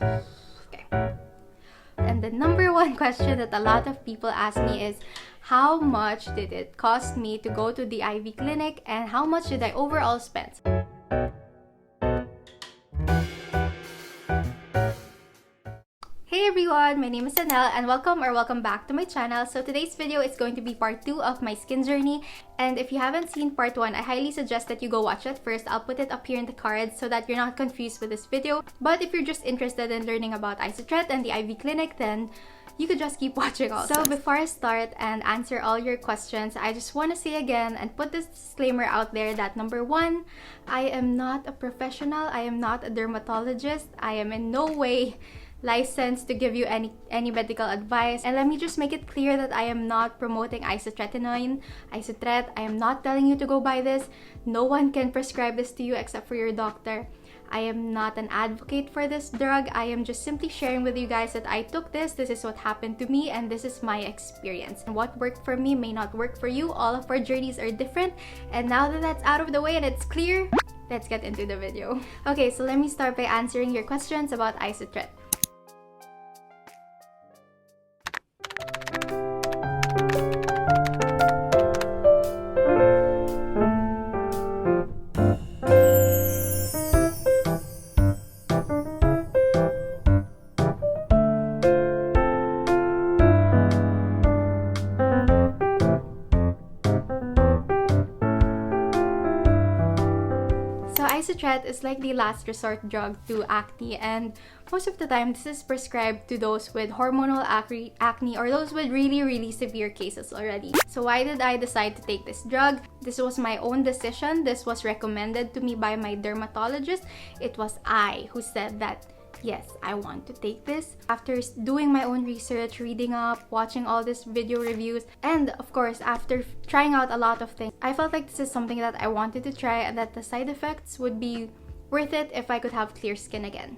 Okay. And the number one question that a lot of people ask me is, how much did it cost me to go to the AIVEE clinic and how much did I overall spend? Hey everyone, my name is Anel and welcome back to my channel. So today's video is going to be part 2 of my skin journey, and if you haven't seen part 1, I highly suggest that you go watch it first. I'll put it up here in the cards so that you're not confused with this video. But if you're just interested in learning about Isotret and the AIVEE clinic, then you could just keep watching also. So before I start and answer all your questions, I just want to say again and put this disclaimer out there that number 1, I am not a professional, I am not a dermatologist, I am in no way licensed to give you any medical advice. And let me just make it clear that I am not promoting Isotretinoin, Isotret. I am not telling you to go buy this. No one can prescribe this to you except for your doctor. I am not an advocate for this drug. I am just simply sharing with you guys that I took this is what happened to me, and this is my experience. And what worked for me may not work for you. All of our journeys are different. And now that that's out of the way and it's clear, let's get into the video. Okay, so let me start by answering your questions about Isotret. Isotret is like the last resort drug to acne, and most of the time this is prescribed to those with hormonal acne or those with really severe cases already. So why did I decide to take this drug? This was my own decision. This was recommended to me by my dermatologist. It was I who said that yes, I want to take this. After doing my own research, reading up, watching all these video reviews, and of course, after trying out a lot of things, I felt like this is something that I wanted to try and that the side effects would be worth it if I could have clear skin again.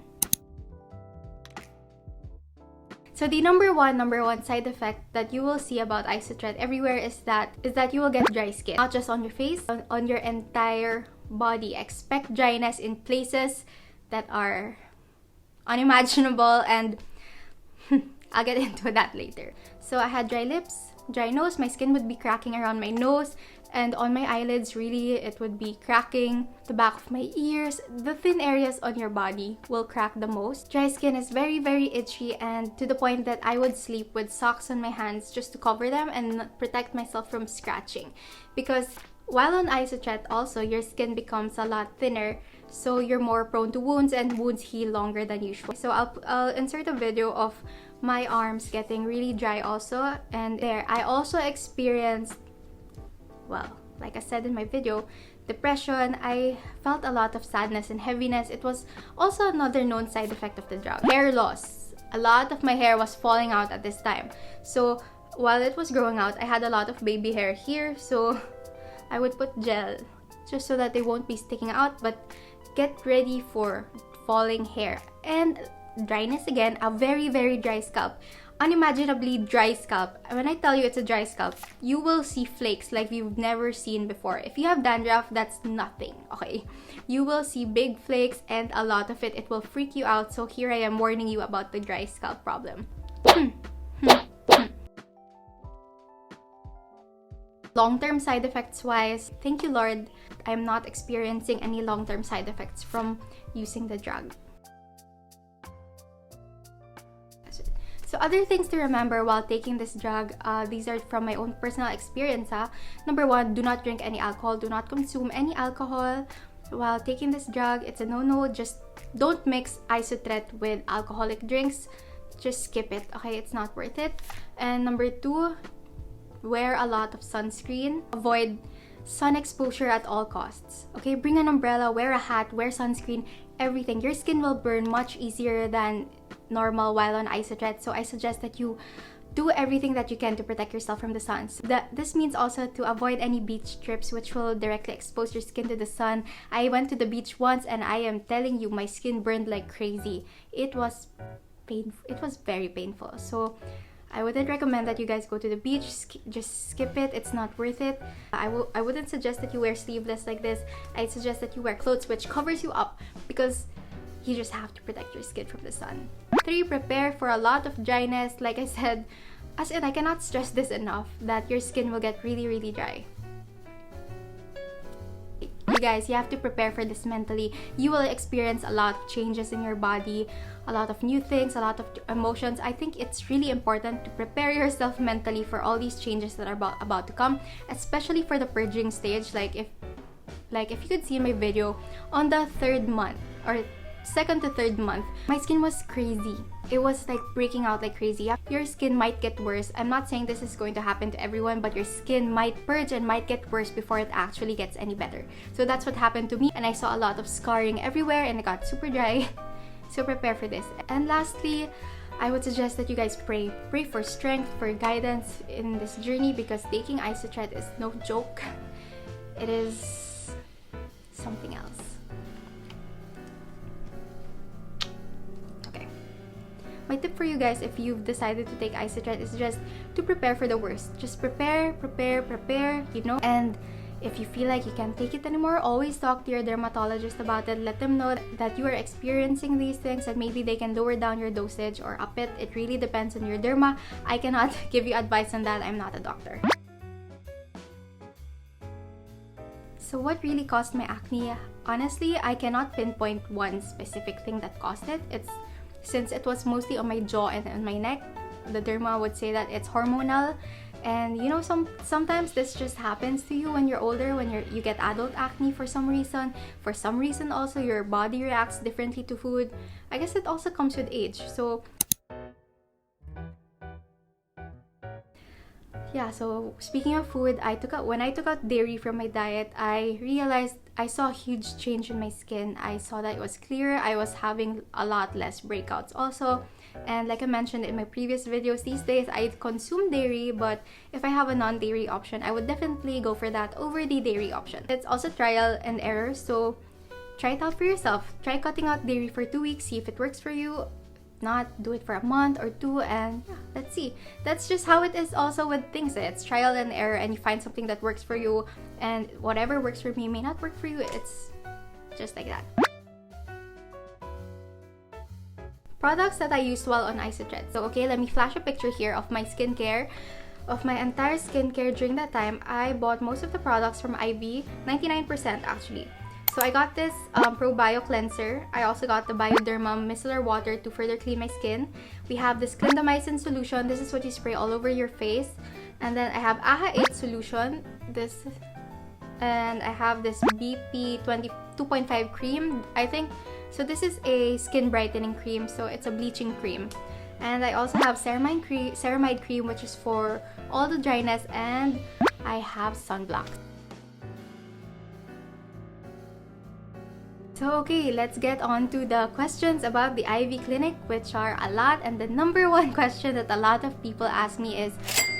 So the number one side effect that you will see about Isotret everywhere is that you will get dry skin. Not just on your face, on your entire body. Expect dryness in places that are unimaginable, and I'll get into that later. So I had dry lips, dry nose, my skin would be cracking around my nose, and on my eyelids, really, it would be cracking. The back of my ears, the thin areas on your body will crack the most. Dry skin is very itchy, and to the point that I would sleep with socks on my hands just to cover them and protect myself from scratching. Because while on Isotret also, your skin becomes a lot thinner, so you're more prone to wounds, and wounds heal longer than usual. So I'll insert a video of my arms getting really dry also, and there I also experienced, well, like I said in my video, depression. I felt a lot of sadness and heaviness. It was also another known side effect of the drug. Hair loss. A lot of my hair was falling out at this time. So while it was growing out, I had a lot of baby hair here, so I would put gel just so that they won't be sticking out, but get ready for falling hair and dryness again. A very dry scalp, unimaginably dry scalp. When I tell you it's a dry scalp, you will see flakes like you've never seen before. If you have dandruff, that's nothing, okay? You will see big flakes, and a lot of it will freak you out. So here I am warning you about the dry scalp problem. Long-term side effects wise, thank you Lord, I'm not experiencing any long-term side effects from using the drug. So other things to remember while taking this drug, these are from my own personal experience. Number 1, do not drink any alcohol, do not consume any alcohol while taking this drug. It's a no-no. Just don't mix Isotret with alcoholic drinks. Just skip it, okay? It's not worth it. And number 2, wear a lot of sunscreen. Avoid sun exposure at all costs, okay? Bring an umbrella, wear a hat, wear sunscreen, everything. Your skin will burn much easier than normal while on Isotret, so I suggest that you do everything that you can to protect yourself from the sun. So this means also to avoid any beach trips which will directly expose your skin to the sun. I went to the beach once, and I am telling you, my skin burned like crazy. It was painful. It was very painful. So I wouldn't recommend that you guys go to the beach. Just skip it. It's not worth it. I wouldn't suggest that you wear sleeveless like this. I suggest that you wear clothes which covers you up, because You just have to protect your skin from the sun. 3. Prepare for a lot of dryness. Like I said, as in, I cannot stress this enough, that your skin will get really, really dry. You guys, you have to prepare for this mentally. You will experience a lot of changes in your body, a lot of new things, a lot of emotions. I think it's really important to prepare yourself mentally for all these changes that are about to come, especially for the purging stage. Like if you could see in my video, on the 3rd month or 2nd to 3rd month, my skin was crazy. It was like breaking out like crazy. Your skin might get worse. I'm not saying this is going to happen to everyone, but your skin might purge and might get worse before it actually gets any better. So that's what happened to me, and I saw a lot of scarring everywhere and it got super dry. So prepare for this. And lastly, I would suggest that you guys pray. Pray for strength, for guidance in this journey, because taking Isotret is no joke. It is something else. My tip for you guys, if you've decided to take Isotret, is just to prepare for the worst. Just prepare, you know. And if you feel like you can't take it anymore, always talk to your dermatologist about it. Let them know that you are experiencing these things, and maybe they can lower down your dosage or up it. It really depends on your derma. I cannot give you advice on that. I'm not a doctor. So what really caused my acne? Honestly, I cannot pinpoint one specific thing that caused it. Since it was mostly on my jaw and on my neck, the derma would say that it's hormonal. And you know, sometimes this just happens to you when you're older, when you get adult acne for some reason. For some reason also, your body reacts differently to food. I guess it also comes with age. So yeah, so speaking of food, when I took out dairy from my diet, I realized I saw a huge change in my skin. I saw that it was clearer. I was having a lot less breakouts also. And like I mentioned in my previous videos, these days I consume dairy, but if I have a non-dairy option, I would definitely go for that over the dairy option. It's also trial and error, so try it out for yourself. Try cutting out dairy for 2 weeks, see if it works for you. Not do it for a month or 2, and yeah, let's see. That's just how it is also with things. It's trial and error, and you find something that works for you, and whatever works for me may not work for you. It's just like that. Products that I used while on Isotret. So okay, let me flash a picture here of my skincare. Of my entire skincare during that time, I bought most of the products from AIVEE, 99% actually. So I got this Pro-Bio Cleanser. I also got the Bioderma Micellar Water to further clean my skin. We have this clindamycin solution. This is what you spray all over your face. And then I have AHA 8 solution. And I have this BP 2.5 cream, I think. So this is a skin brightening cream. So it's a bleaching cream. And I also have ceramide cream, which is for all the dryness. And I have sunblock. So okay, let's get on to the questions about the AIVEE Clinic, which are a lot. And the number one question that a lot of people ask me is,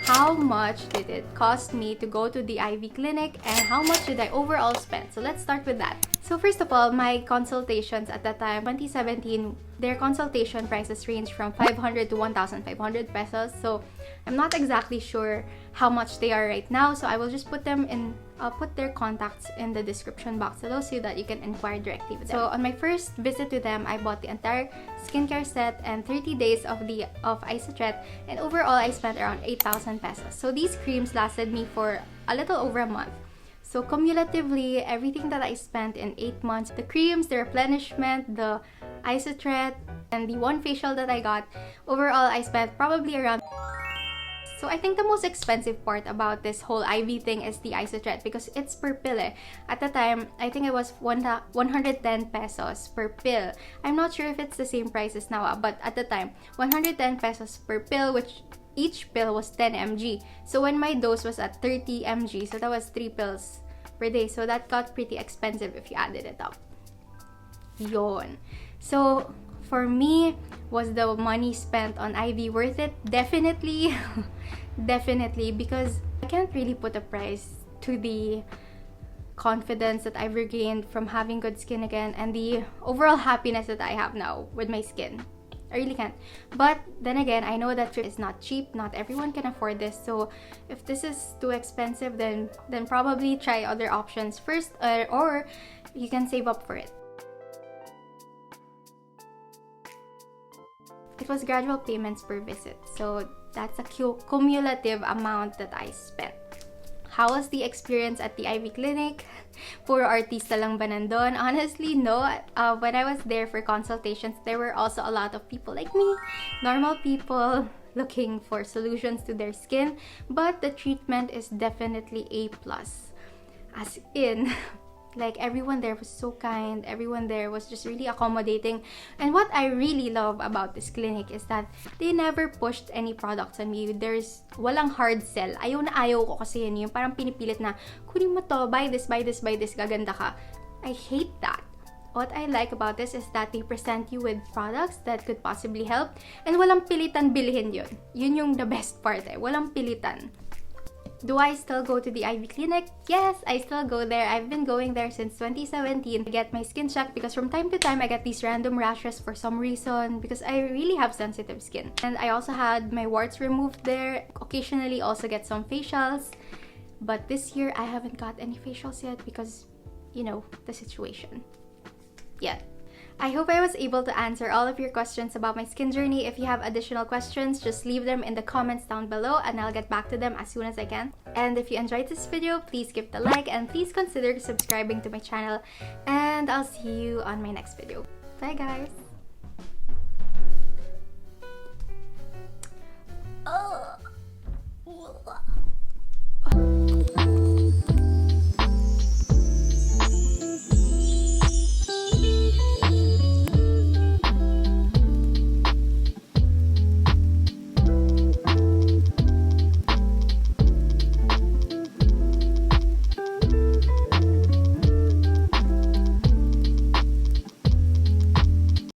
how much did it cost me to go to the AIVEE Clinic, and how much did I overall spend? So let's start with that. So first of all, my consultations at that time, 2017, their consultation prices range from 500 to 1,500 pesos. So I'm not exactly sure how much they are right now. So I will just put them in, I'll put their contacts in the description box below so that you can inquire directly with them. So on my first visit to them, I bought the entire skincare set and 30 days of Isotret, and overall I spent around 8,000 pesos. So these creams lasted me for a little over a month. So cumulatively, everything that I spent in 8 months, the creams, the replenishment, the Isotret, and the one facial that I got, overall I spent probably around. So I think the most expensive part about this whole AIVEE thing is the Isotret, because it's per pill. At the time, I think it was 110 pesos per pill. I'm not sure if it's the same prices now, but at the time, 110 pesos per pill, which each pill was 10 mg. So when my dose was at 30 mg, so that was 3 pills per day. So that got pretty expensive if you added it up. Yon. So for me, was the money spent on AIVEE worth it? Definitely. Definitely, because I can't really put a price to the confidence that I've regained from having good skin again, and the overall happiness that I have now with my skin. I really can't. But then again, I know that trip is not cheap. Not everyone can afford this. So if this is too expensive, then probably try other options first, or you can save up for it. It was gradual payments per visit. So that's a cumulative amount that I spent. How was the experience at the IVEE Clinic? Puro artista lang ba nandun? Honestly, no. When I was there for consultations, there were also a lot of people like me, normal people looking for solutions to their skin. But the treatment is definitely A+. As in, like, everyone there was so kind. Everyone there was just really accommodating. And what I really love about this clinic is that they never pushed any products on me. There's walang hard sell. Ayaw na ayaw ko kasi yun. Yung parang pinipilit na, kunin mo to, buy this, buy this, buy this, gaganda ka. I hate that. What I like about this is that they present you with products that could possibly help. And walang pilitan bilhin yun. Yun yung the best part eh. Walang pilitan. Do I still go to the IVEE Clinic? Yes, I still go there. I've been going there since 2017 to get my skin checked because from time to time I get these random rashes for some reason because I really have sensitive skin. And I also had my warts removed there. Occasionally also get some facials. But this year I haven't got any facials yet because, you know, the situation. Yeah. I hope I was able to answer all of your questions about my skin journey. If you have additional questions, just leave them in the comments down below and I'll get back to them as soon as I can. And if you enjoyed this video, please give it a like and please consider subscribing to my channel. And I'll see you on my next video. Bye guys!